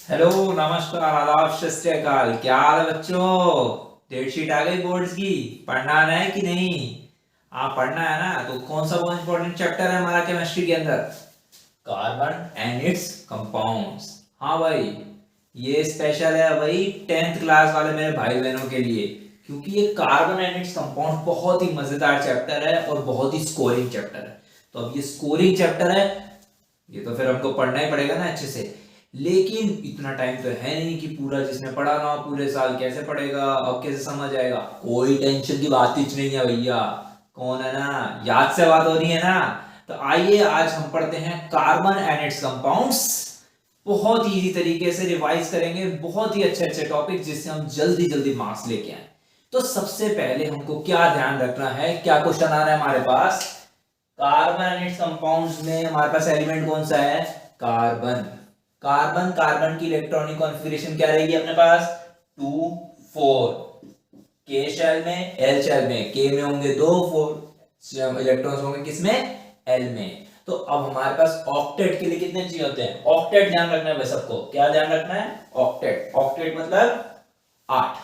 Hello, नमस्कार, आदाब, सत श्री अकाल। क्या हाल है बच्चों? डेट शीट आ गई बोर्ड्स की? पढ़ना आना है कि नहीं? आप पढ़ना है ना, तो कौन सा बहुत इंपॉर्टेंट चैप्टर है हमारा केमिस्ट्री के अंदर? Carbon and it's compounds. हाँ भाई, ये स्पेशल है भाई 10th क्लास वाले मेरे भाई बहनों के लिए, क्योंकि ये कार्बन एंड इट्स कंपाउंड बहुत ही मजेदार चैप्टर है और बहुत ही स्कोरिंग चैप्टर है। तो अब ये स्कोरिंग चैप्टर है, ये तो फिर हमको पढ़ना ही पड़ेगा ना अच्छे से। लेकिन इतना टाइम तो है नहीं कि पूरा जिसने पढ़ा ना हो पूरे साल कैसे पढ़ेगा, अब कैसे समझ आएगा। कोई टेंशन की बात ही नहीं है भैया। कौन है ना, याद से बात हो रही है ना। तो आइए आज हम पढ़ते हैं कार्बन एंड इट्स कंपाउंड्स। बहुत ही इजी तरीके से रिवाइज करेंगे, बहुत ही अच्छे अच्छे टॉपिक जिससे हम जल्दी जल्दी मार्क्स लेके आए। तो सबसे पहले हमको क्या ध्यान रखना है, क्या क्वेश्चन आ रहा है हमारे पास? कार्बन एंड इट्स कंपाउंड्स में हमारे पास एलिमेंट कौन सा है? कार्बन। कार्बन कार्बन की इलेक्ट्रॉनिक कॉन्फ़िगरेशन क्या रहेगी अपने पास? 2 4। के शेल में, एल शेल में। के में होंगे 2, 4 इलेक्ट्रॉन्स होंगे किसमें? एल में। तो अब हमारे पास ऑक्टेट के लिए कितने चाहिए होते हैं? ऑक्टेट ध्यान रखना है भाई सबको। क्या ध्यान रखना है? ऑक्टेट। ऑक्टेट मतलब 8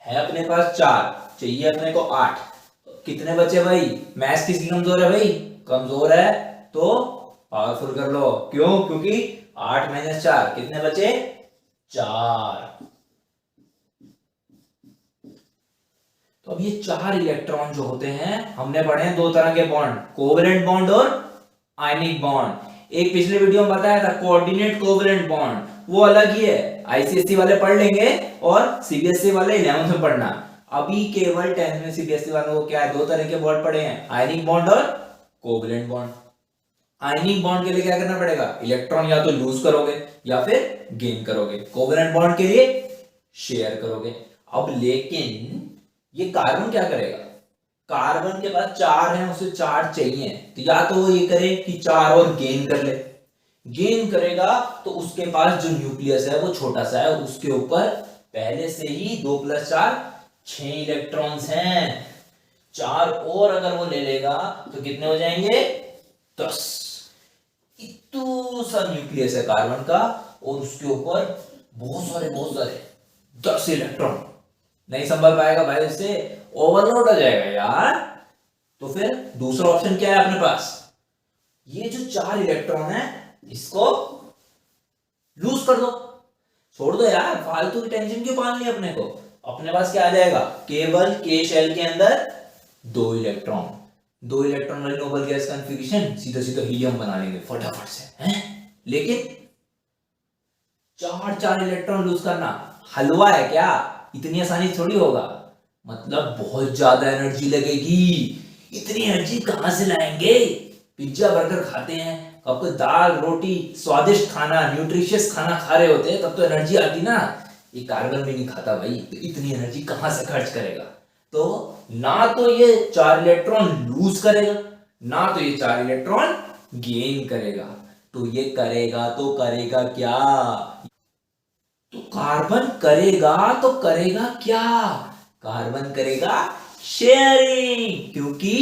है अपने पास, 4 चाहिए अपने को 8। कितने बचे भाई? मैथ्स किसकी कमजोर है भाई? कमजोर है तो पावरफुल कर लो। क्यों? क्योंकि 8 माइनस 4 कितने बचे? 4। तो अब ये 4 इलेक्ट्रॉन जो होते हैं, हमने पढ़े हैं दो तरह के बॉन्ड, कोवेलेंट बॉन्ड और आयनिक बॉन्ड। एक पिछले वीडियो में बताया था कोऑर्डिनेट कोवेलेंट बॉन्ड, वो अलग ही है। आईसीएससी वाले पढ़ लेंगे और सीबीएसई वाले 11th में पढ़ना। अभी केवल 10th में सीबीएसई वालों को क्या है, दो तरह के बॉन्ड पढ़े हैं, आयनिक बॉन्ड और कोवेलेंट बॉन्ड। आयनिक बॉन्ड के लिए क्या करना पड़ेगा? इलेक्ट्रॉन या तो लूज करोगे या फिर गेन करोगे। कोवेलेंट बॉन्ड के लिए शेयर करोगे। अब लेकिन ये कार्बन क्या करेगा? कार्बन के पास 4 है, उसे 4 चाहिए, तो या तो वो ये करे कि 4 और गेन कर ले। गेन करेगा तो उसके पास जो न्यूक्लियस है वो छोटा सा है, उसके ऊपर पहले से ही 2 + 4 6 इलेक्ट्रॉन्स हैं। 4 और अगर वो ले लेगा तो कितने हो जाएंगे? 10। इतना सा न्यूक्लियस है कार्बन का और उसके ऊपर बहुत सारे 10 इलेक्ट्रॉन। नहीं संभल पाएगा भाई, उससे ओवरलोड हो जाएगा यार। तो फिर दूसरा ऑप्शन क्या है अपने पास? ये जो 4 इलेक्ट्रॉन है इसको लूज कर दो, छोड़ दो यार, फालतू की टेंशन क्यों पालनी है अपने को। अपने पास क्या आ जाएगा? केवल के शेल के अंदर 2 इलेक्ट्रॉन। 2 इलेक्ट्रॉन वाली नोबल गैस कॉन्फ़िगरेशन सीधा सीधा हीलियम बना लेंगे फटाफट से, हैं? लेकिन 4 इलेक्ट्रॉन लूज करना हलवा है क्या? इतनी आसानी थोड़ी होगा। मतलब बहुत ज्यादा एनर्जी लगेगी। इतनी एनर्जी कहां से लाएंगे? पिज्जा बर्गर खाते हैं, आपको दाल रोटी स्वादिष्ट खाना न्यूट्रिशियस खाना खा रहे होते हैं तब तो एनर्जी आती ना। ये कार्बन भी नहीं खाता भाई, तो इतनी एनर्जी कहां से खर्च करेगा? तो ना तो ये 4 इलेक्ट्रॉन लूज करेगा, ना तो ये 4 इलेक्ट्रॉन गेन करेगा। तो ये करेगा तो करेगा क्या? तो कार्बन करेगा तो करेगा क्या? कार्बन करेगा शेयरिंग, क्योंकि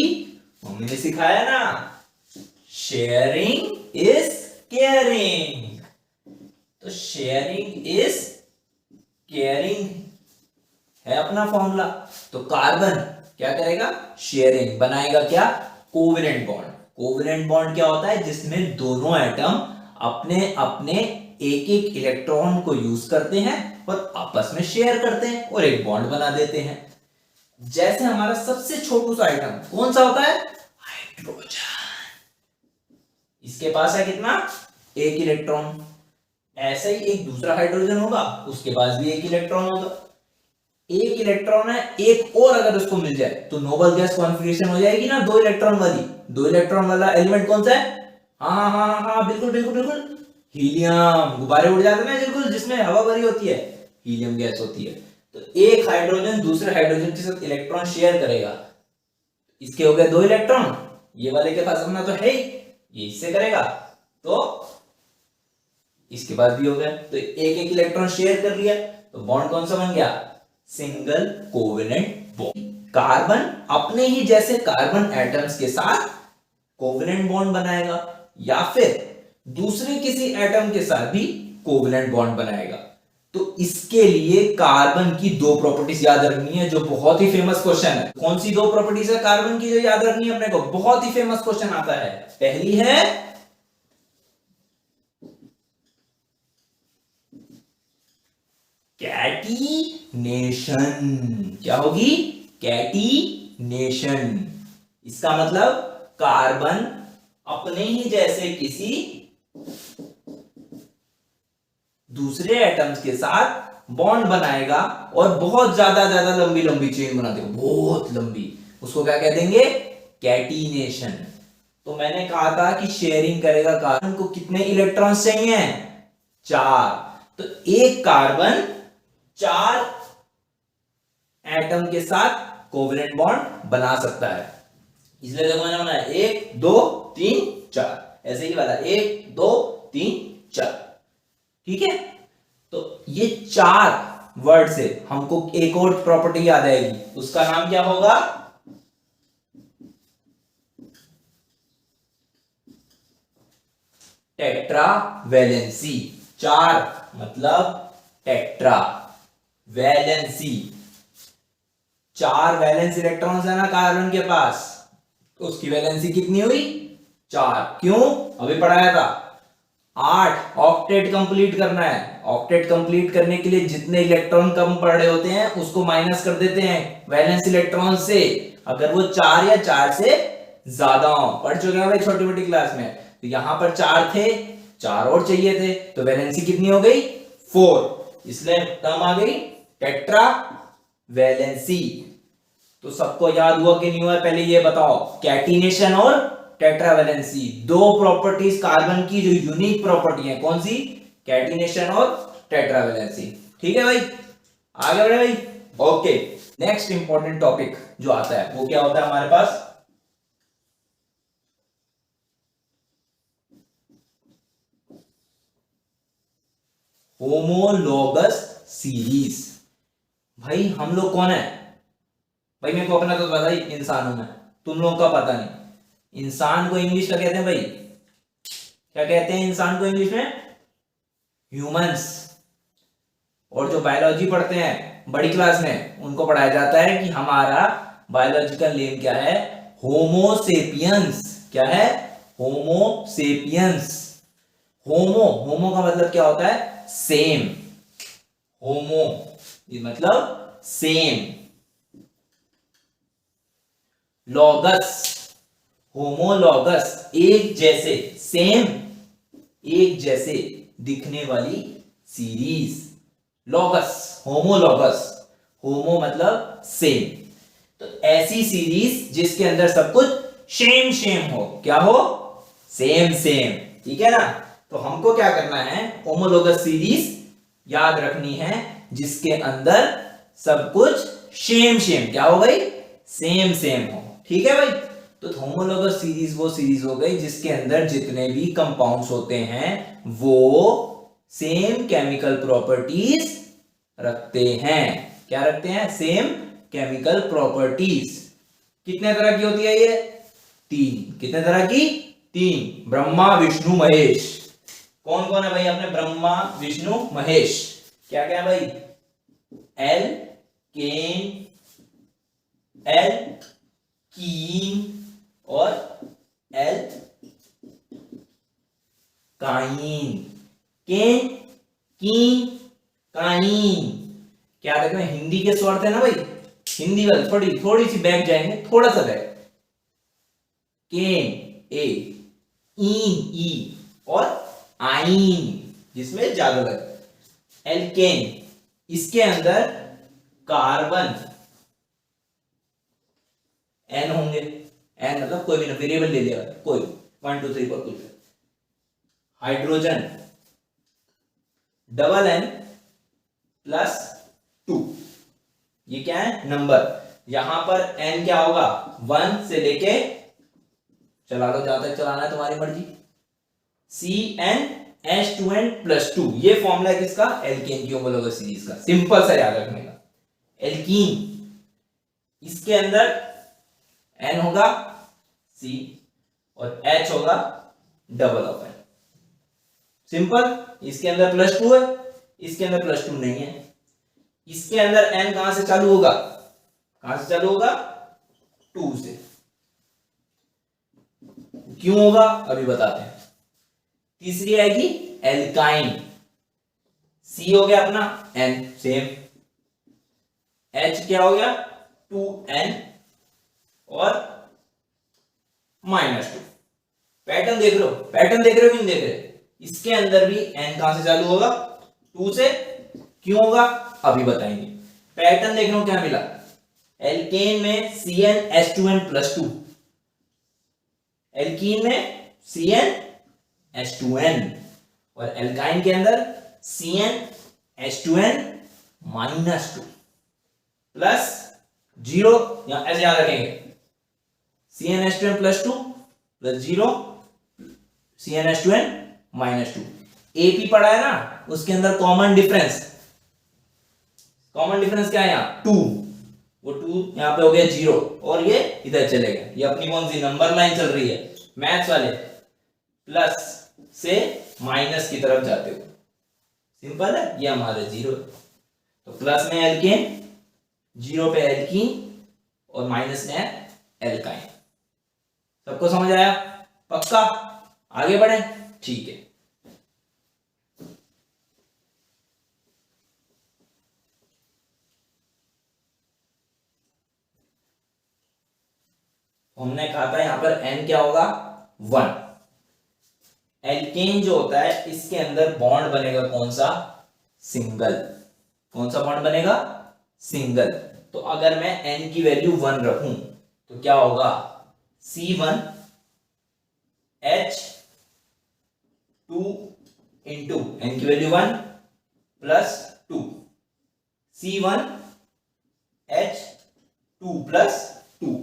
मम्मी ने सिखाया ना, शेयरिंग इज केयरिंग। तो शेयरिंग इज केयरिंग है अपना फॉर्मूला। तो कार्बन क्या करेगा? शेयरिंग बनाएगा। क्या? Covalent bond. कोवेलेंट बॉन्ड क्या होता है? जिसमें दोनों एटम अपने अपने एक एक इलेक्ट्रॉन को यूज करते हैं और आपस में शेयर करते हैं और एक बॉन्ड बना देते हैं। जैसे हमारा सबसे छोटू सा आइटम कौन सा होता है? हाइड्रोजन। इसके पास है कितना? एक इलेक्ट्रॉन। ऐसे ही एक दूसरा हाइड्रोजन होगा, उसके पास भी एक इलेक्ट्रॉन होगा। एक इलेक्ट्रॉन है, एक और अगर उसको मिल जाए तो नोबल गैस कॉन्फ़िगरेशन हो जाएगी ना, 2 इलेक्ट्रॉन वाली। 2 इलेक्ट्रॉन वाला एलिमेंट कौन सा है? हाँ हाँ हाँ हाँ, बिल्कुल बिल्कुल बिल्कुल, हीलियम। गुब्बारे उड़ जाते हैं बिल्कुल, जिसमें हवा भरी होती है, हीलियम गैस होती है। तो एक हाइड्रोजन दूसरे हाइड्रोजन के साथ इलेक्ट्रॉन शेयर करेगा। इसके हो गए 2 इलेक्ट्रॉन, ये वाले के पास अपना तो है ही, ये इससे करेगा तो इसके पास भी हो गया। तो एक एक इलेक्ट्रॉन शेयर कर लिया, तो बॉन्ड कौन सा बन गया? Single covalent bond. कार्बन अपने ही जैसे कार्बन एटम्स के साथ कोवेलेंट बॉन्ड बनाएगा या फिर दूसरे किसी एटम के साथ भी कोवेलेंट बॉन्ड बनाएगा। तो इसके लिए कार्बन की दो प्रॉपर्टीज याद रखनी है, जो बहुत ही फेमस क्वेश्चन है। कौन सी दो प्रॉपर्टीज है कार्बन की जो याद रखनी है अपने को? बहुत ही फेमस क्वेश्चन आता है। पहली है कैटीनेशन। क्या होगी? कैटीनेशन। इसका मतलब कार्बन अपने ही जैसे किसी दूसरे एटम्स के साथ बॉन्ड बनाएगा और बहुत ज्यादा लंबी लंबी चेन बना देगा, बहुत लंबी। उसको क्या कह देंगे? कैटीनेशन। तो मैंने कहा था कि शेयरिंग करेगा कार्बन को कितने इलेक्ट्रॉन्स चाहिए? 4। तो एक कार्बन 4 एटम के साथ कोवेलेंट बॉन्ड बना सकता है। इसलिए देखो मैंने बनाया 1 2 3 4, ऐसे ही वाला 1 2 3 4। ठीक है, तो ये 4 वर्ड से हमको एक और प्रॉपर्टी याद आएगी, उसका नाम क्या होगा? टेट्रावैलेंसी। 4 मतलब टेट्रा, वैलेंसी। 4 वैलेंस इलेक्ट्रॉन्स है ना कार्बन के पास, तो उसकी वैलेंसी कितनी हुई? 4। क्यों? अभी पढ़ाया था। 8 ऑक्टेट कंप्लीट करना है। ऑक्टेट कंप्लीट करने के लिए जितने इलेक्ट्रॉन कम पड़ रहे होते हैं उसको माइनस कर देते हैं वैलेंस इलेक्ट्रॉन से, अगर वो 4 या 4 से ज्यादा हो। पढ़ चुके हैं भाई छोटी मोटी क्लास में। तो यहां पर 4 थे, 4 और चाहिए थे, तो वैलेंसी कितनी हो गई? 4। इसलिए टर्म आ गई टेट्रा वैलेंसी। तो सबको याद हुआ कि नहीं हुआ? पहले ये बताओ, कैटीनेशन और टेट्रावैलेंसी दो प्रॉपर्टीज कार्बन की जो यूनिक प्रॉपर्टी है, कौन सी? कैटीनेशन और टेट्रावैलेंसी। ठीक है भाई, आगे बढ़े भाई। ओके, नेक्स्ट इंपॉर्टेंट टॉपिक जो आता है वो क्या होता है हमारे पास? Homologous series. भाई हम लोग कौन है भाई? मेरे को अपना तो पता ही, इंसान हूं मैं, तुम लोगों का पता नहीं। इंसान को इंग्लिश का कहते हैं भाई, क्या कहते हैं इंसान को इंग्लिश में? ह्यूमंस। और जो बायोलॉजी पढ़ते हैं बड़ी क्लास में, उनको पढ़ाया जाता है कि हमारा बायोलॉजिकल नेम क्या है? होमोसेपियंस। क्या है? होमोसेपियंस। होमो, होमो का मतलब क्या होता है? सेम। होमो ये मतलब सेम। लॉगस, होमोलॉगस एक जैसे, सेम, एक जैसे दिखने वाली सीरीज। Logos, homologous. होमो मतलब सेम, तो ऐसी सीरीज जिसके अंदर सब कुछ सेम सेम हो। क्या हो? Same same. ठीक है ना? तो हमको क्या करना है? होमोलॉगस सीरीज याद रखनी है जिसके अंदर सब कुछ सेम सेम, क्या हो गई? सेम सेम हो। ठीक है भाई, तो होमोलॉगस सीरीज वो सीरीज हो गई जिसके अंदर जितने भी कंपाउंड्स होते हैं वो सेम केमिकल प्रॉपर्टीज रखते हैं। क्या रखते हैं? Same chemical properties. कितने तरह की होती है ये? 3। कितने तरह की? 3। ब्रह्मा विष्णु महेश। कौन कौन है भाई अपने? ब्रह्मा विष्णु महेश। क्या क्या भाई? एल केन, एल कीन और एल काइन। केन, कीन, काइन। क्या देखो हिंदी के स्वर थे ना भाई, हिंदी वाले थोड़ी सी बैक जाएंगे, थोड़ा सा बैक। केन ए, ईन ई और आइन जिसमें ज्यादा लगे। एल्केन, इसके अंदर कार्बन एन होंगे। एन मतलब कोई भी ना, वेरिएबल ले लिया कोई, 1 2 3 4 कुछ। हाइड्रोजन डबल एन प्लस 2, ये क्या है? नंबर। यहां पर एन क्या होगा? 1 से लेके, चला लो जहां तक चलाना है तुम्हारी मर्जी। CnH2n प्लस 2, ये फॉर्मूला है किसका? एल्केन की होमोलॉगस सीरीज का। सिंपल सा याद रखने का। एल्कीन, इसके अंदर N होगा C और H होगा डबल ऑफ N। सिंपल। इसके अंदर +2 है, इसके अंदर +2 नहीं है। इसके अंदर n कहां से चालू होगा, कहां से चालू होगा, 2 से। क्यों होगा अभी बताते हैं। तीसरी आएगी एल्काइन, C हो गया अपना N सेम, H क्या हो गया 2N और -2। पैटर्न देख रहे हो, पैटर्न देख रहे हो कि नहीं देख रहे। इसके अंदर भी N कहां से चालू होगा, 2 से। क्यों होगा अभी बताएंगे। पैटर्न देख रहे हो क्या मिला, एल्केन में CnH2n+2, एल्कीन में CnH2n, और एल्काइन के अंदर CnH2n-2 प्लस 0, यहां ऐसे याद रखेंगे, CnH2n+2 प्लस 0 CnH2n-2। AP पढ़ा है ना, उसके अंदर कॉमन डिफरेंस, कॉमन डिफरेंस क्या है यहाँ 2, वो 2 यहां पे हो गया 0 और ये इधर चलेगा। ये अपनी कौन सी नंबर लाइन चल रही है मैथ्स वाले, प्लस से माइनस की तरफ जाते हो। सिंपल है, ये हमारे 0 है, तो प्लस में एल्केन, 0 पे एल्कीन और माइनस में एल्काइन। सबको समझ आया, पक्का, आगे बढ़े, ठीक है। हमने कहा था यहां पर n क्या होगा 1। एल्केन जो होता है इसके अंदर बॉन्ड बनेगा कौन सा, सिंगल। कौन सा बॉन्ड बनेगा, सिंगल। तो अगर मैं n की वैल्यू 1 रखूं तो क्या होगा, C1H2 इंटू n की वैल्यू 1 प्लस 2, C1H2 प्लस 2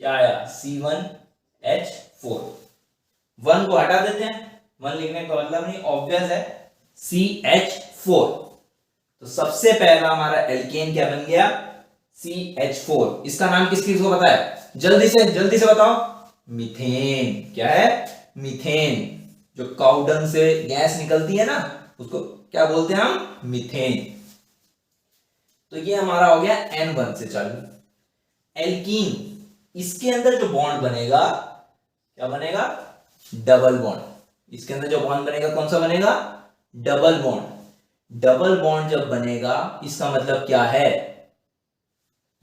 क्या आया, C1H4। 1 को हटा देते हैं, 1 लिखने का मतलब नहीं, ऑब्वियस है CH4। तो सबसे पहला हमारा एल्केन क्या बन गया, CH4। इसका नाम किस किस को पता है, जल्दी से बताओ, मीथेन। क्या है, मीथेन। जो काउडंग से गैस निकलती है ना, उसको क्या बोलते हैं हम, मीथेन। तो ये हमारा हो गया N1 से चालू। एल्कीन, इसके अंदर जो बॉन्ड बनेगा क्या बनेगा, डबल बॉन्ड। इसके अंदर जो बॉन्ड बनेगा कौन सा बनेगा, डबल बॉन्ड। डबल बॉन्ड जब बनेगा इसका मतलब क्या है,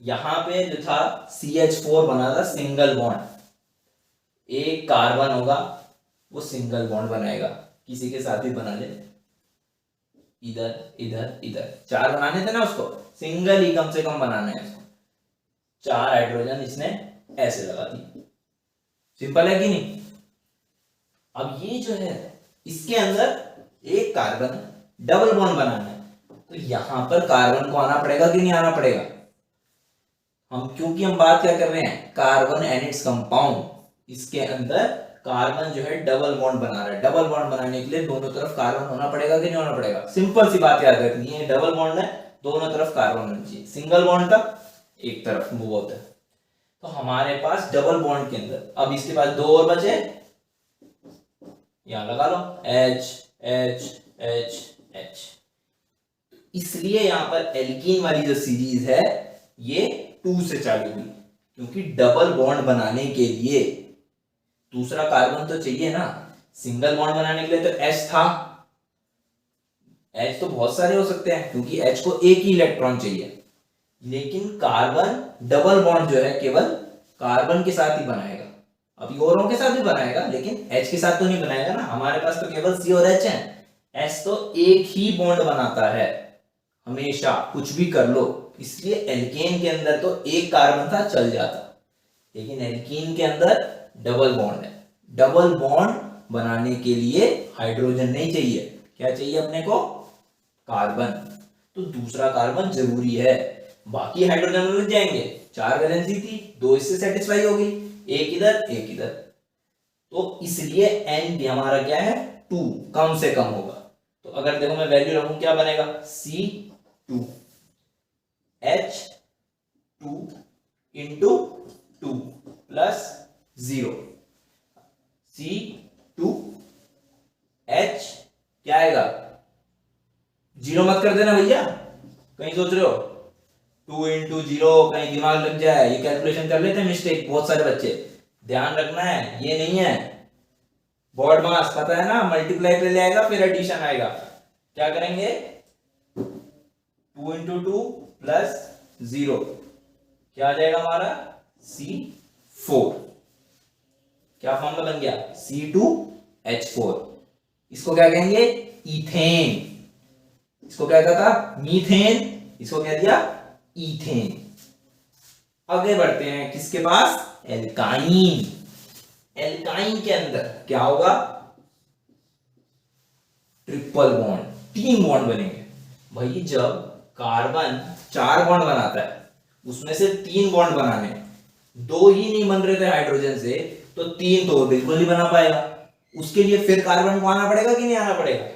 यहां पे जो था CH4 बना था सिंगल बॉन्ड, एक कार्बन होगा वो सिंगल बॉन्ड बनाएगा, किसी के साथ भी बना ले, इधर इधर इधर 4 बनाने थे ना उसको, सिंगल ही कम से कम बनाना है उसको। 4 हाइड्रोजन इसने ऐसे लगा दी। सिंपल है कि नहीं। अब ये जो है इसके अंदर एक कार्बन डबल बॉन्ड बनाना है, तो यहां पर कार्बन को आना पड़ेगा कि नहीं आना पड़ेगा। क्योंकि हम बात क्या कर रहे हैं, कार्बन एंड इट्स कंपाउंड। इसके अंदर कार्बन जो है डबल बॉन्ड बना रहा है, डबल बॉन्ड बनाने के लिए दोनों तरफ कार्बन होना पड़ेगा कि नहीं होना पड़ेगा। सिंपल सी बात याद रखनी है, डबल बॉन्ड है, दोनों तरफ कार्बन होना चाहिए। सिंगल बॉन्ड का एक तरफ वो होता है। तो हमारे पास डबल बॉन्ड के अंदर अब इसके पास 2 और बचे, यहां लगा लो H H H H। इसलिए यहां पर एल्कीन वाली जो सीरीज है ये 2 से चालू हुई, क्योंकि डबल बॉन्ड बनाने के लिए दूसरा कार्बन तो चाहिए ना। सिंगल बॉन्ड बनाने के लिए तो H था, H तो बहुत सारे हो सकते हैं क्योंकि H को एक ही इलेक्ट्रॉन चाहिए, लेकिन कार्बन डबल बॉन्ड जो है केवल कार्बन के साथ ही बनाएगा। अभी औरों के साथ भी बनाएगा लेकिन H के साथ तो नहीं बनाएगा ना। हमारे पास तो केवल C और H है, H तो एक ही बॉन्ड बनाता है हमेशा, कुछ भी कर लो। इसलिए एल्केन के अंदर तो एक कार्बन था चल जाता, लेकिन एल्कीन के अंदर डबल बॉन्ड है। डबल बॉन्ड बनाने के लिए हाइड्रोजन नहीं चाहिए, क्या चाहिए अपने को, कार्बन। तो दूसरा कार्बन जरूरी है, बाकी हाइड्रोजन लग जाएंगे। 4 वैलेंसी थी, 2 इससे सेटिस्फाई हो गई, एक इधर एक इधर। तो इसलिए N भी हमारा क्या है 2, कम से कम होगा। तो अगर देखो मैं वैल्यू रखूं क्या बनेगा, C2 H2 into 2 plus 0 C2 H zero मत कर देना भैया, कहीं सोच रहे हो 2 इंटू जीरो, कहीं दिमाग लग जाए, ये कैलकुलेशन कर लेते हैं मिस्टेक बहुत सारे बच्चे। ध्यान रखना है, ये नहीं है बोर्ड मास, पता है ना, मल्टीप्लाई पे ले आएगा फिर एडिशन आएगा। क्या करेंगे 2 इंटू टू प्लस 0, क्या आ जाएगा हमारा C4। क्या फॉर्मूला बन गया C2H4। इसको क्या कहेंगे इथेन, इसको क्या कहता था मीथेन, इसको कह दिया इथेन। आगे बढ़ते हैं किसके पास, एल्काइन। एल्काइन के अंदर क्या होगा, ट्रिपल बॉन्ड, 3 बॉन्ड बनेंगे। भाई जब कार्बन 4 बॉन्ड बनाता है उसमें से 3 बॉन्ड बनाने, 2 ही नहीं बन रहे थे हाइड्रोजन से, तो 3 तो बिल्कुल नहीं बना पाएगा। उसके लिए फिर कार्बन को आना पड़ेगा कि नहीं आना पड़ेगा,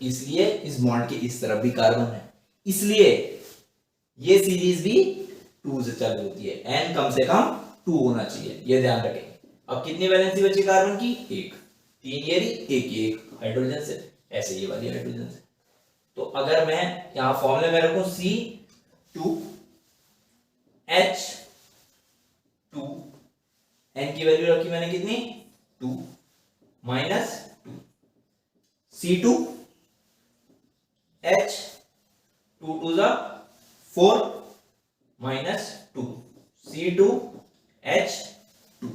इसलिए इस बॉन्ड के इस तरफ भी कार्बन है, इसलिए ये सीरीज भी 2 से चालू होती है। एन कम से कम 2 होना चाहिए, ये ध्यान रखें। अब कितनी वैलेंसी बची कार्बन की, 1, 3 ये रही, 1 हाइड्रोजन से, ऐसे ये वाली हाइड्रोजन से। तो अगर मैं यहां फॉर्मूले में रखूं C2H2, एन की वैल्यू रखी मैंने कितनी 2 माइनस 2, C2H 2 2 जा 4 माइनस 2, C2H2,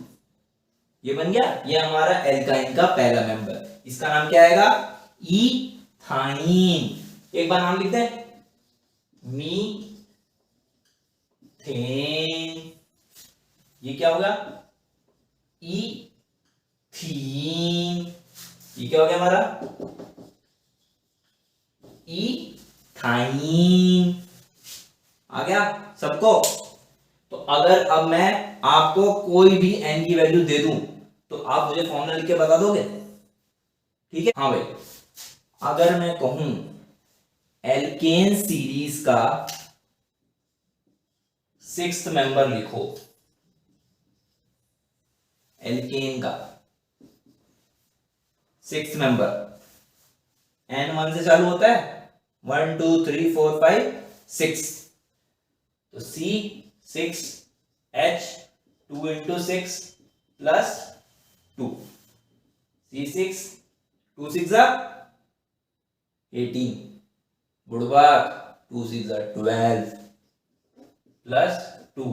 ये बन गया। ये हमारा एल्काइन का पहला मेंबर, इसका नाम क्या आएगा इथाइन। एक बार नाम लिखते हैं मीथेन। ये क्या होगा इथीन, ये क्या हो गया हमारा इथाइन। आ गया सबको। तो अगर अब मैं आपको कोई भी एन की वैल्यू दे दूं तो आप मुझे फॉर्मूला लिख के बता दोगे, ठीक है। हाँ भाई, अगर मैं कहूं एल्केन सीरीज का 6th मेंबर लिखो, एल्केन का 6th मेंबर, एन 1 से चालू होता है, 1 2 3 4 5 6, तो C6H 2 into 6 plus 2, C6 2 6 18, बुढ़बाक 2 6 12 plus 2,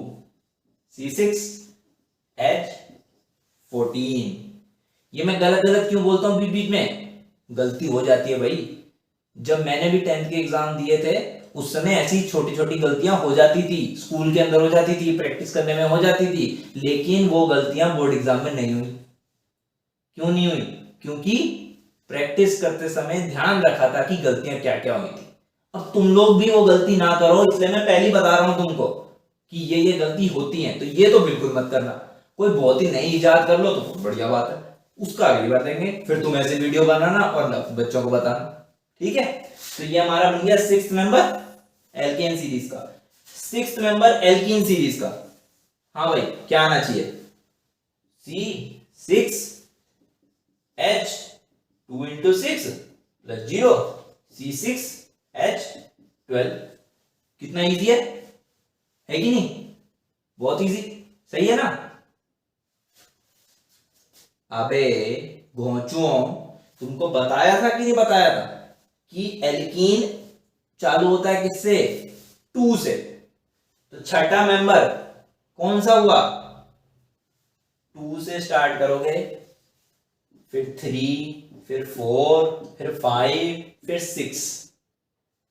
C6H 14। ये मैं गलत गलत क्यों बोलता हूं बीच बीच में, गलती हो जाती है भाई। जब मैंने भी 10th के एग्जाम दिए थे उस समय ऐसी छोटी छोटी गलतियां हो जाती थी, स्कूल के अंदर हो जाती थी, प्रैक्टिस करने में हो जाती थी, लेकिन वो गलतियां बोर्ड एग्जाम में नहीं हुई। क्यों नहीं हुई, क्योंकि प्रैक्टिस करते समय ध्यान रखा था कि गलतियां क्या क्या हुई थी। अब तुम लोग भी वो गलती ना करो, इसलिए मैं पहले बता रहा हूं तुमको कि ये गलती होती है, तो ये तो बिल्कुल मत करना। कोई बहुत ही नई इजाद कर लो तो बहुत बढ़िया बात है, उसका अगली बार देंगे, फिर तुम ऐसे वीडियो बनाना और बच्चों को बताना, ठीक है। तो ये हमारा बन गया 6th मेंबर एल्केन सीरीज का। 6th मेंबर एल्कीन सीरीज का, हाँ भाई क्या आना चाहिए C6H 2 इंटू 6 प्लस 0, C6H12। कितना इजी है कि नहीं, बहुत इजी, सही है ना। अबे घोंचुओं, तुमको बताया था कि नहीं बताया था कि एल्कीन चालू होता है किससे 2 से, तो छठा मेंबर कौन सा हुआ, 2 से स्टार्ट करोगे, फिर 3, फिर 4, फिर 5, फिर 6।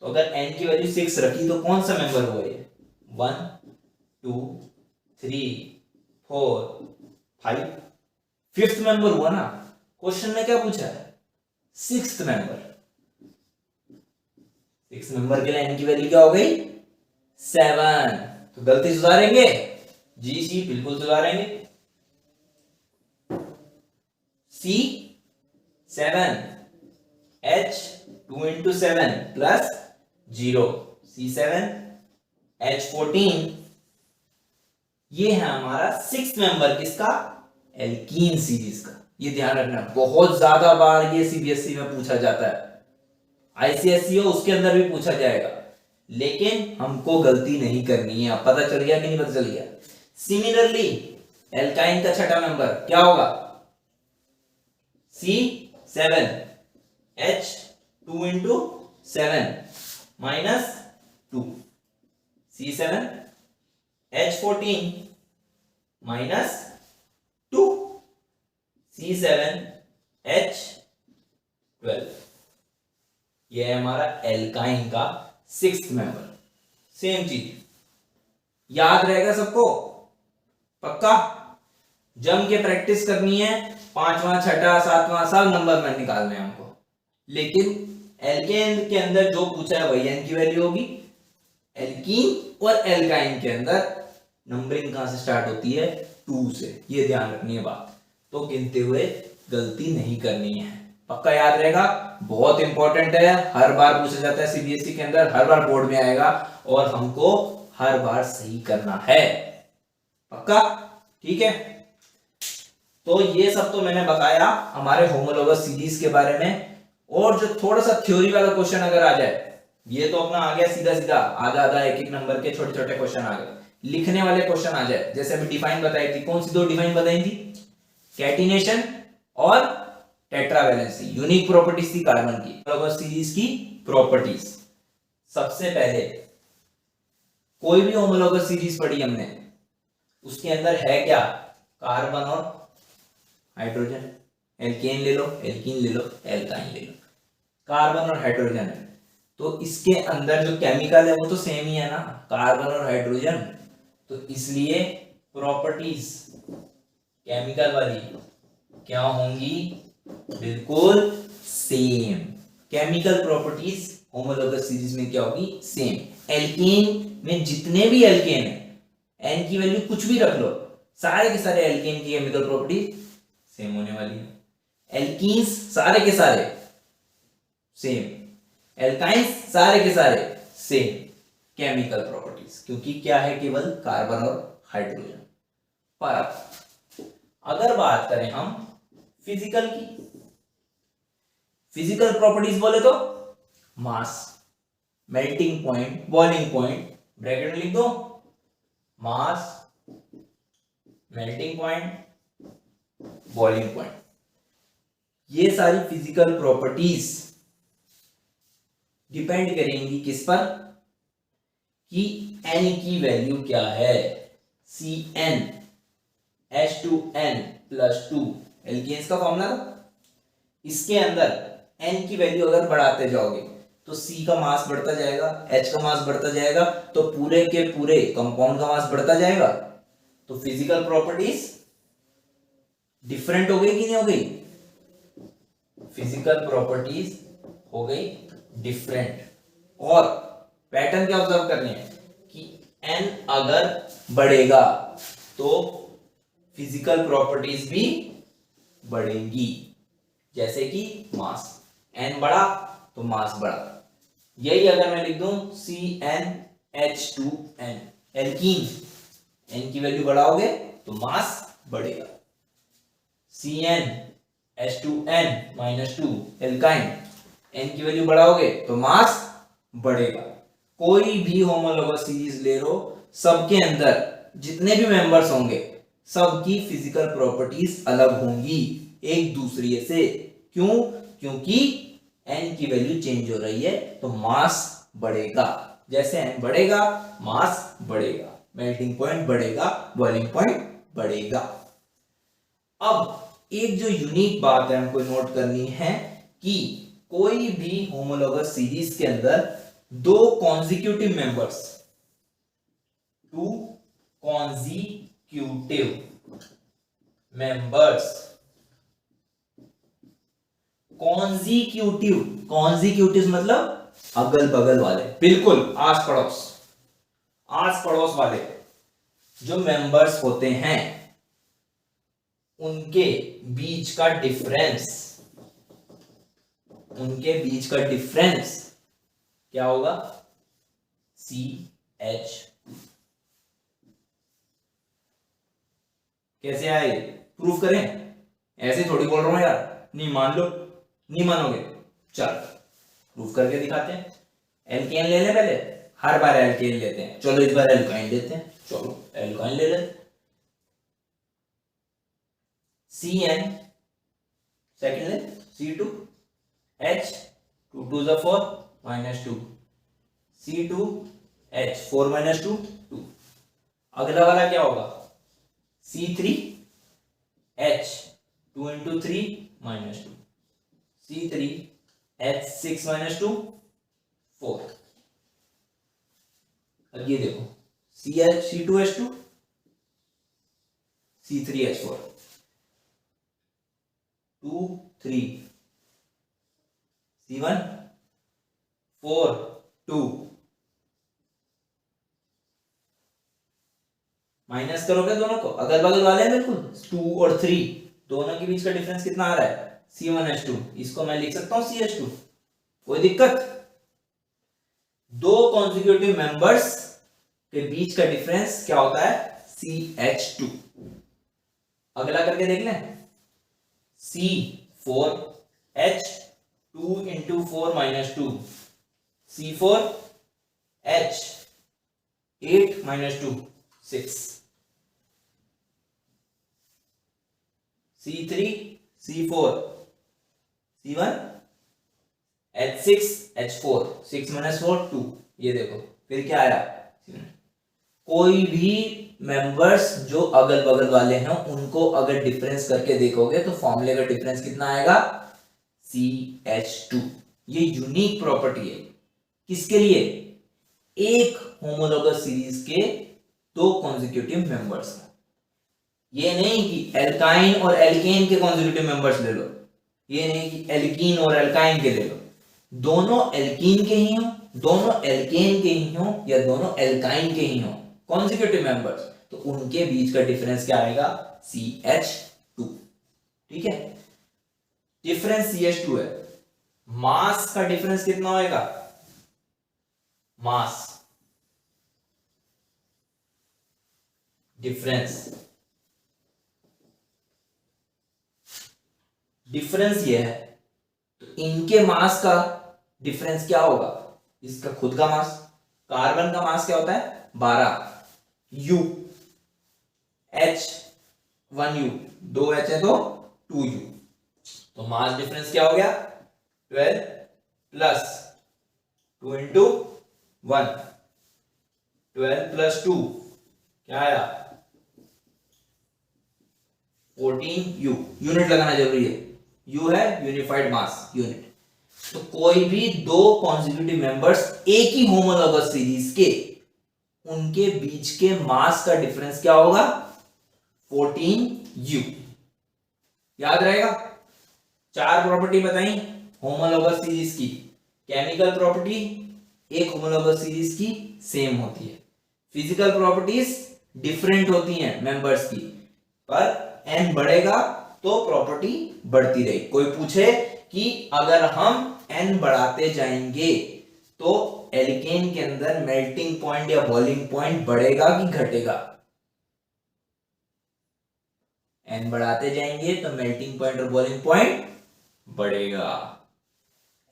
तो अगर n की वैल्यू 6 रखी तो कौन सा मेंबर हुआ ये, 1 2 3 4 5, 5th मेंबर हुआ ना। क्वेश्चन में क्या पूछा है 6th मेंबर, 6th मेंबर के लिए n की वैल्यू क्या हो गई 7। तो गलती सुधारेंगे, जी सी बिल्कुल सुधारेंगे। C7H 2 into 7 plus 0, C7H14। ये है हमारा 6th मेंबर किसका, एल्कीन सीरीज का। ये ध्यान रखना, बहुत ज्यादा बार ये सीबीएसई में पूछा जाता है। ICSE हो उसके अंदर भी पूछा जाएगा, लेकिन हमको गलती नहीं करनी है। अब पता चल गया कि नहीं पता चल गया? सिमिलरली एल्काइन का छठा मेंबर क्या होगा? C7 H2 into 7 minus 2, C7 H14 minus 2, C7 H12। ये है हमारा एल्काइन का सिक्स्थ मेंबर। सेम चीज याद रहेगा सबको? पक्का? जम के प्रैक्टिस करनी है, पांचवा छठा सातवां सब नंबर में निकालने हैं हमको। लेकिन एल्केन के अंदर जो पूछा है वही एन की वैल्यू होगी। एल्कीन और एल्काइन के अंदर नंबरिंग कहां से स्टार्ट होती है? 2 से। ये ध्यान रखनी है बात, तो गिनते हुए गलती नहीं करनी है। पक्का याद रहेगा? बहुत इंपॉर्टेंट है, हर बार पूछा जाता है सीबीएसई के अंदर, हर बार बोर्ड में आएगा और हमको हर बार सही करना है। पक्का? ठीक है। तो ये सब तो मैंने बताया हमारे होमोलॉगस सीरीज के बारे में। और जो थोड़ा सा थ्योरी वाला क्वेश्चन अगर आ जाए, ये तो अपना आ गया सीधा सीधा, आधा आधा एक एक नंबर के छोटे छोटे क्वेश्चन आ गए। लिखने वाले क्वेश्चन आ जाए, जैसे अभी डिफाइन बताई थी, कौन सी दो डिफाइन बताई थी? कैटिनेशन और टेट्रावैलेंसी, यूनिक प्रॉपर्टीज थी कार्बन की, होमोलॉगस सीरीज की प्रॉपर्टीज। सबसे पहले कोई भी होमोलॉगस सीरीज पढ़ी हमने, उसके अंदर है क्या? कार्बन और हाइड्रोजन। एल्केन ले लो, एल्कीन ले लो, एल्काइन ले लो, कार्बन और हाइड्रोजन है। तो इसके अंदर जो केमिकल है वो तो सेम ही है ना, कार्बन और हाइड्रोजन। तो इसलिए प्रॉपर्टीज केमिकल वाली क्या होंगी? बिल्कुल same. Chemical properties homologous series में क्या होगी? सेम। एल्केन में जितने भी एल्केन है, एन की वैल्यू कुछ भी रख लो, सारे के सारे एल्केन की केमिकल प्रॉपर्टी सेम होने वाली है। एल्कीन्स सारे के सारे सेम, एल्काइंस सारे के सारे सेम केमिकल प्रॉपर्टीज, क्योंकि क्या है? केवल कार्बन और हाइड्रोजन। पर अगर बात करें हम फिजिकल की, फिजिकल प्रॉपर्टीज बोले तो mass, melting point, boiling point, bracket में लिख दो, mass, melting point, boiling point. ये सारी फिजिकल प्रॉपर्टीज डिपेंड करेंगी किस पर? कि n की वैल्यू क्या है। Cn H2n प्लस 2 एल्केन्स का फॉर्मूला था। इसके अंदर n की वैल्यू अगर बढ़ाते जाओगे तो C का मास बढ़ता जाएगा, H का मास बढ़ता जाएगा, तो पूरे के पूरे कंपाउंड का मास बढ़ता जाएगा। तो फिजिकल प्रॉपर्टीज डिफरेंट हो गई कि नहीं हो गई? फिजिकल प्रॉपर्टीज हो गई डिफरेंट। और पैटर्न क्या ऑब्जर्व करने हैं कि n अगर बढ़ेगा तो फिजिकल प्रॉपर्टीज भी बढ़ेंगी। जैसे कि मास, n बढ़ा तो मास बढ़ा। यही अगर मैं लिख दूं CnH2n, एल्कीन, n की वैल्यू बढ़ाओगे तो मास बढ़ेगा। CnH2n माइनस 2 एल्काइन, n की वैल्यू बढ़ाओगे तो मास बढ़ेगा। कोई भी होमोलॉगस सीरीज ले लो, सबके अंदर जितने भी मेंबर्स होंगे सबकी फिजिकल प्रॉपर्टीज अलग होंगी एक दूसरे से। क्यों? क्योंकि n की वैल्यू चेंज हो रही है तो मास बढ़ेगा। जैसे n बढ़ेगा मास बढ़ेगा, मेल्टिंग पॉइंट बढ़ेगा, बॉइलिंग पॉइंट बढ़ेगा। अब एक जो यूनिक बात है हमको नोट करनी है कि कोई भी होमोलॉगस सीरीज के अंदर दो consecutive members, two consecutive members, consecutive, consecutive मतलब अगल बगल वाले, बिल्कुल आस पड़ोस, आस पड़ोस वाले जो मेंबर्स होते हैं उनके बीच का डिफरेंस, उनके बीच का डिफरेंस क्या होगा? CH। कैसे आए? प्रूफ करें? ऐसे थोड़ी बोल रहा हूं यार, नहीं मान लो, नहीं मानोगे, चल प्रूव करके दिखाते हैं। एल्केन ले लें पहले, हर बार एल्केन लेते हैं, चलो इस बार एल्काइन लेते हैं, चलो एल्काइन ले लेते। CN सेकेंड ले, C2H 2 2 जा 4 -2 C2H 4 -2 2। अगला वाला क्या होगा? C3H 2 × 3 -2 C3H 6 -2 4। अब ये देखो C2H2 C3H4 2 3 C1 4 2। माइनस करोगे दोनों को, अगल बगल वाले हैं बिल्कुल, 2 और 3 दोनों के बीच का डिफरेंस कितना आ रहा है? C1H2। इसको मैं लिख सकता हूं CH2, कोई दिक्कत? दो कॉन्जिक्यूटिव मेंबर्स के बीच का डिफरेंस क्या होता है? CH2। अगला करके देख लें, C4H 2 × 4 -2 C4H 8 -2 6 C3 C4 C1 H6 H4 6 - 4 2। ये देखो फिर क्या आया? कोई भी मेंबर्स जो अगल बगल वाले हैं उनको अगर डिफरेंस करके देखोगे तो फॉर्मूले का डिफरेंस कितना आएगा? CH2। ये यूनिक प्रॉपर्टी है, किसके लिए? एक होमोलॉगस सीरीज के दो कॉन्जिक्यूटिव मेंबर्स। ये नहीं कि एल्काइन और एल्केन के कॉन्जिक्यूटिव मेंबर्स ले लो, ये नहीं कि एल्कीन और एल्काइन के ले लो, दोनों एल्कीन के ही हो, दोनों एल्केन के ही हो, या दोनों एल्काइन के ही हो कॉन्जिक्यूटिव मेंबर्स, तो उनके बीच का डिफरेंस क्या आएगा? CH2। ठीक है, डिफरेंस CH2 है। मास का डिफरेंस कितना होएगा? मास डिफरेंस, डिफरेंस ये है, तो इनके मास का डिफरेंस क्या होगा? इसका खुद का मास, कार्बन का मास क्या होता है? 12 U H 1 U, 2 H है तो 2 U, तो मास डिफरेंस क्या हो गया? 12 प्लस 2 × 1 12 प्लस 2 क्या आया? 14 U। यूनिट लगाना जरूरी है, U है यूनिफाइड मास यूनिट। तो कोई भी दो कॉन्जिक्यूटिव मेंबर्स एक ही होमोलॉगस सीरीज के, उनके बीच के मास का डिफरेंस क्या होगा? 14 U। याद रहेगा? चार प्रॉपर्टी बताई होमोलॉगस सीरीज की। केमिकल प्रॉपर्टी एक होमोलॉगस सीरीज की सेम होती है, फिजिकल प्रॉपर्टीज डिफरेंट होती हैं मेंबर्स की, पर n बढ़ेगा तो प्रॉपर्टी बढ़ती रहेगी। कोई पूछे कि अगर हम n बढ़ाते जाएंगे तो एल्केन के अंदर मेल्टिंग पॉइंट या बॉइलिंग पॉइंट बढ़ेगा कि घटेगा? n बढ़ाते जाएंगे तो मेल्टिंग पॉइंट और बॉइलिंग पॉइंट बढ़ेगा।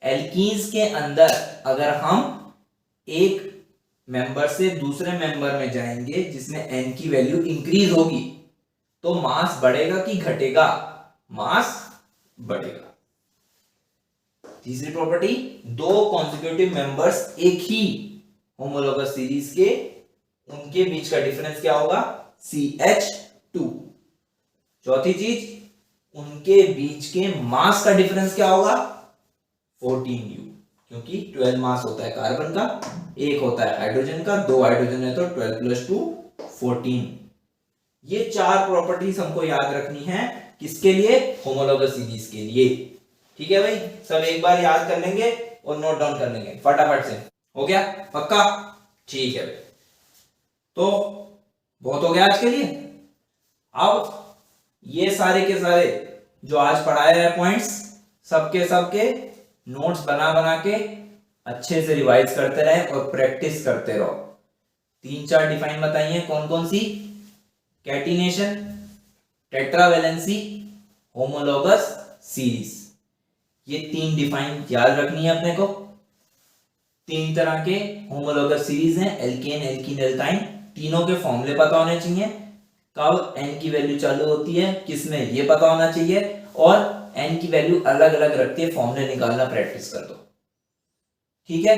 एल्कीन्स के अंदर अगर हम एक मेंबर से दूसरे मेंबर में जाएंगे जिसमें n की वैल्यू इंक्रीज होगी तो मास बढ़ेगा कि घटेगा? मास बढ़ेगा। तीसरी प्रॉपर्टी, दो कॉन्जिक्यूटिव मेंबर्स एक ही होमोलॉगस सीरीज के, उनके बीच का डिफरेंस क्या होगा? CH2। चौथी चीज, उनके बीच के मास का डिफरेंस क्या होगा? 14U, क्योंकि 12 मास होता है कार्बन का, एक होता है हाइड्रोजन का, दो हाइड्रोजन है तो 12 + 2 14। ये चार प्रॉपर्टीज हमको याद रखनी है, किसके लिए? होमोलॉगस सीरीज के लिए। ठीक है भाई, सब एक बार याद कर लेंगे और नोट डाउन कर लेंगे फटाफट से। हो गया? पक्का? ठीक है भाई, तो बहुत हो गया आज के लिए। अब ये सारे के सारे जो आज पढ़ाए हैं पॉइंट्स, सबके सबके नोट्स बना बना के अच्छे से रिवाइज करते रहे और प्रैक्टिस करते रहो। 3-4 डिफाइन बताइए, कौन कौन सी? कैटिनेशन, टेट्रावैलेंसी, होमोलॉगस सीरीज, ये 3 डिफाइन याद रखनी है अपने को। तीन तरह के होमोलॉगस सीरीज हैं, एल्केन, एल्कीन, एल्काइन। तीनों के फॉर्मूले पता होने चाहिए, कब n की वैल्यू चालू होती है किसमें ये पता होना चाहिए, और n की वैल्यू अलग अलग रख के फॉर्मूले निकालना प्रैक्टिस कर दो, ठीक है।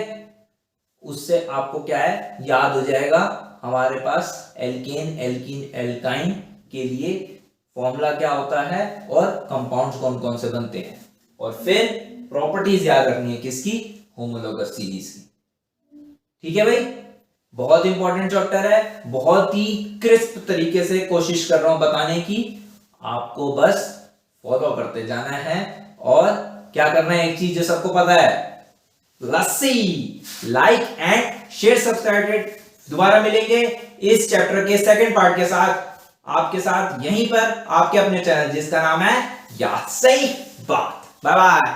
उससे आपको क्या है, याद हो जाएगा हमारे पास एल्केन, एल्कीन, एल्काइन के लिए फॉर्मूला क्या होता है और कंपाउंड्स कौन कौन से बनते हैं, और फिर प्रॉपर्टीज याद रखनी है किसकी, होमोलॉगस सीरीज की, ठीक है भाई। बहुत इंपॉर्टेंट चैप्टर है, बहुत ही क्रिस्प तरीके से कोशिश कर रहा हूं बताने की, आपको बस फॉलो करते जाना है। और क्या करना है, एक चीज जो सबको पता है, लस्सी, लाइक एंड शेयर, सब्सक्राइब। दोबारा मिलेंगे इस चैप्टर के सेकंड पार्ट के साथ, आपके साथ यहीं पर आपके अपने चैनल जिसका नाम है याद सही बात। Bye bye.